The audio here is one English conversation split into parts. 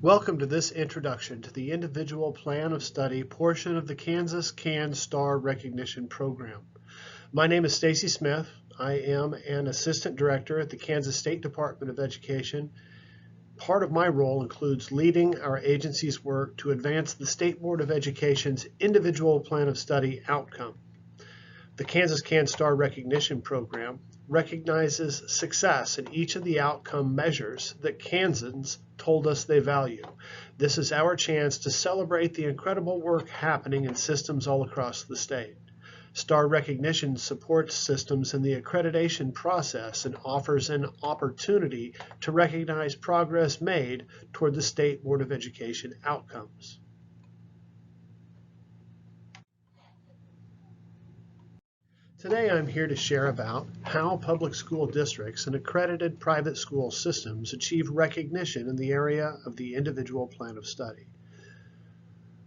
Welcome to this introduction to the Individual Plan of Study portion of the Kansas Star Recognition Program. My name is Stacy Smith. I am an Assistant Director at the Kansas State Department of Education. Part of my role includes leading our agency's work to advance the State Board of Education's Individual Plan of Study outcome. The Kansas Star Recognition Program recognizes success in each of the outcome measures that Kansans told us they value. This is our chance to celebrate the incredible work happening in systems all across the state. Star recognition supports systems in the accreditation process and offers an opportunity to recognize progress made toward the State Board of Education outcomes. Today I'm here to share about how public school districts and accredited private school systems achieve recognition in the area of the individual plan of study.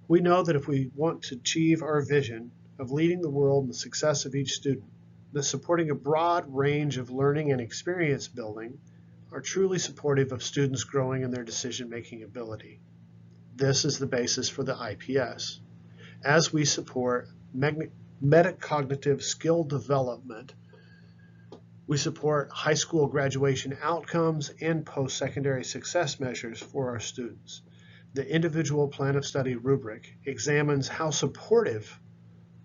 We know that if we want to achieve our vision of leading the world in the success of each student, that supporting a broad range of learning and experience building are truly supportive of students growing in their decision-making ability. This is the basis for the IPS. As we support metacognitive skill development, we support high school graduation outcomes and post-secondary success measures for our students. The Individual Plan of Study rubric examines how supportive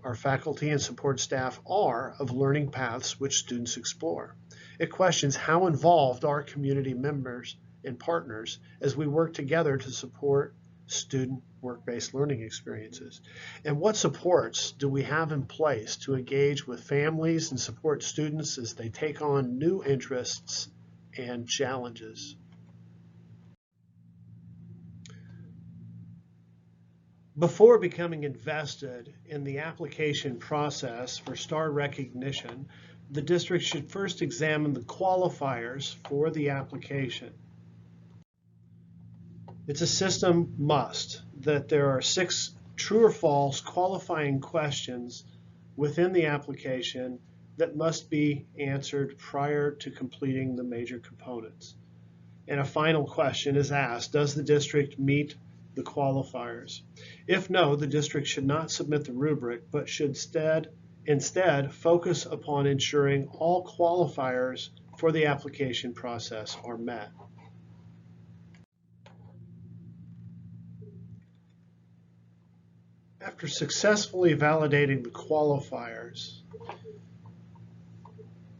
our faculty and support staff are of learning paths which students explore. It questions how involved are community members and partners as we work together to support student work-based learning experiences. And what supports do we have in place to engage with families and support students as they take on new interests and challenges? Before becoming invested in the application process for STAR recognition, the district should first examine the qualifiers for the application. It's a system must that there are 6 true or false qualifying questions within the application that must be answered prior to completing the major components. And a final question is asked: does the district meet the qualifiers? If no, the district should not submit the rubric, but should instead focus upon ensuring all qualifiers for the application process are met. After successfully validating the qualifiers,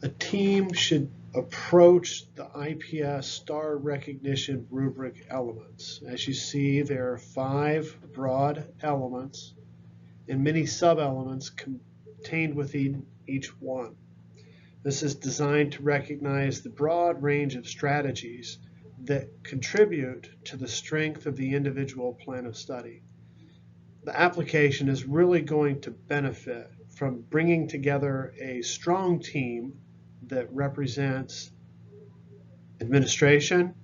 a team should approach the IPS STAR recognition rubric elements. As you see, there are 5 broad elements and many sub-elements contained within each one. This is designed to recognize the broad range of strategies that contribute to the strength of the individual plan of study. The application is really going to benefit from bringing together a strong team that represents administration,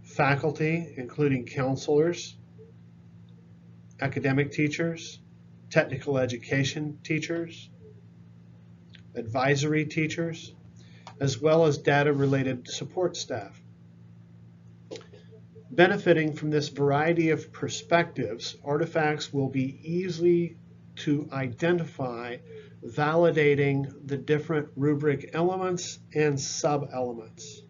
faculty, including counselors, academic teachers, technical education teachers, advisory teachers, as well as data-related support staff. Benefiting from this variety of perspectives, artifacts will be easy to identify, validating the different rubric elements and sub-elements.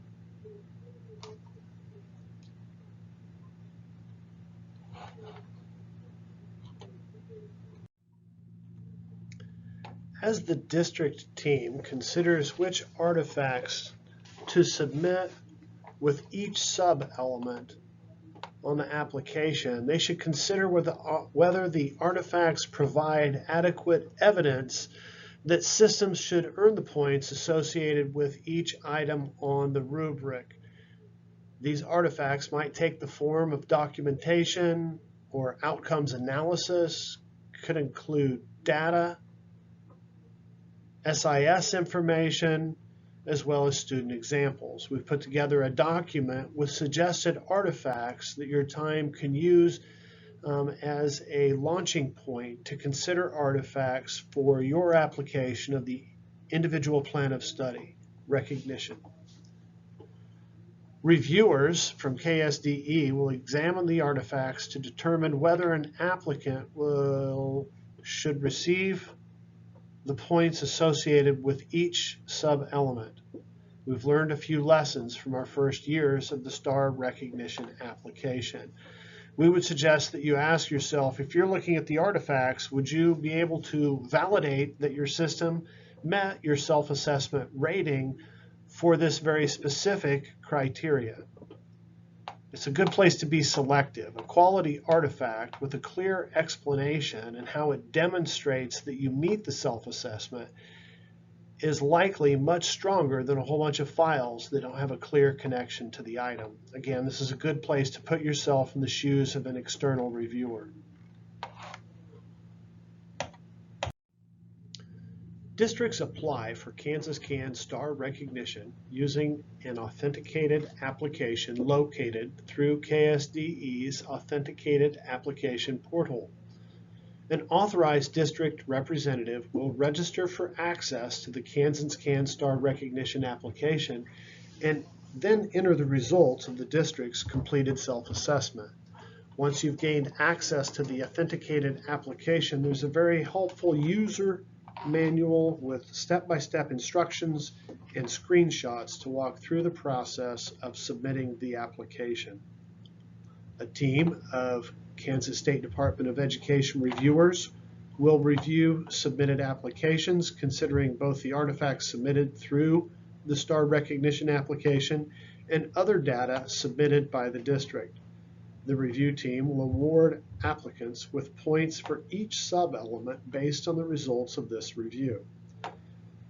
As the district team considers which artifacts to submit with each sub-element on the application, they should consider whether the artifacts provide adequate evidence that systems should earn the points associated with each item on the rubric. These artifacts might take the form of documentation or outcomes analysis, could include data, SIS information, as well as student examples. We've put together a document with suggested artifacts that your team can use as a launching point to consider artifacts for your application of the individual plan of study recognition. Reviewers from KSDE will examine the artifacts to determine whether an applicant should receive the points associated with each sub-element. We've learned a few lessons from our first years of the STAR recognition application. We would suggest that you ask yourself, if you're looking at the artifacts, would you be able to validate that your system met your self-assessment rating for this very specific criteria? It's a good place to be selective. A quality artifact with a clear explanation and how it demonstrates that you meet the self-assessment is likely much stronger than a whole bunch of files that don't have a clear connection to the item. Again, this is a good place to put yourself in the shoes of an external reviewer. Districts apply for Kansas Can STAR recognition using an authenticated application located through KSDE's Authenticated Application Portal. An authorized district representative will register for access to the Kansans Can STAR recognition application and then enter the results of the district's completed self-assessment. Once you've gained access to the authenticated application, there's a very helpful user manual with step-by-step instructions and screenshots to walk through the process of submitting the application. A team of Kansas State Department of Education reviewers will review submitted applications, considering both the artifacts submitted through the STAR recognition application and other data submitted by the district. The review team will award applicants with points for each sub-element based on the results of this review.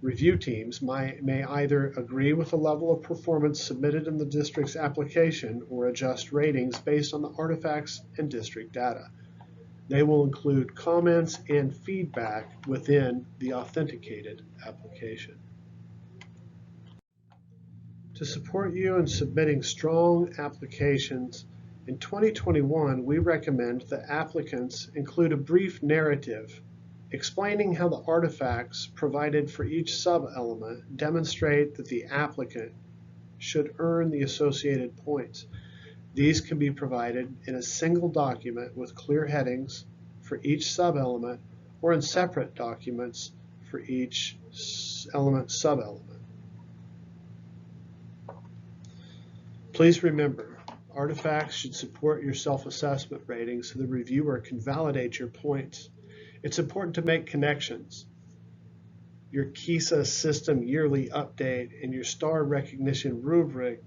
Review teams may either agree with the level of performance submitted in the district's application or adjust ratings based on the artifacts and district data. They will include comments and feedback within the authenticated application. To support you in submitting strong applications, in 2021, we recommend that applicants include a brief narrative explaining how the artifacts provided for each sub-element demonstrate that the applicant should earn the associated points. These can be provided in a single document with clear headings for each sub-element or in separate documents for each element sub-element. Please remember, artifacts should support your self-assessment rating so the reviewer can validate your points. It's important to make connections. Your KISA system yearly update and your STAR recognition rubric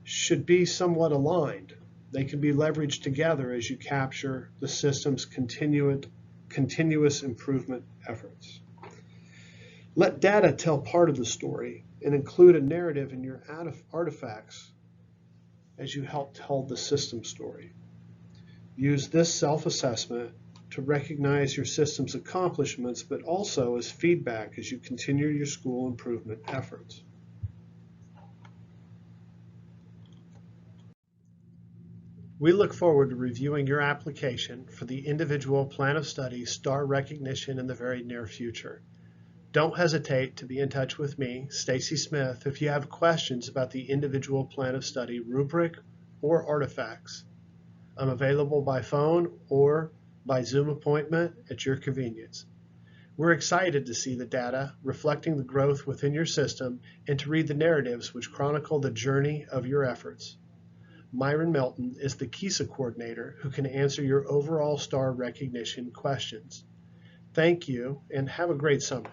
should be somewhat aligned. They can be leveraged together as you capture the system's continuous improvement efforts. Let data tell part of the story and include a narrative in your artifacts as you help tell the system story. Use this self-assessment to recognize your system's accomplishments, but also as feedback as you continue your school improvement efforts. We look forward to reviewing your application for the individual plan of study STAR recognition in the very near future. Don't hesitate to be in touch with me, Stacy Smith, if you have questions about the individual plan of study rubric or artifacts. I'm available by phone or by Zoom appointment at your convenience. We're excited to see the data reflecting the growth within your system and to read the narratives which chronicle the journey of your efforts. Myron Melton is the KISA coordinator who can answer your overall STAR recognition questions. Thank you and have a great summer.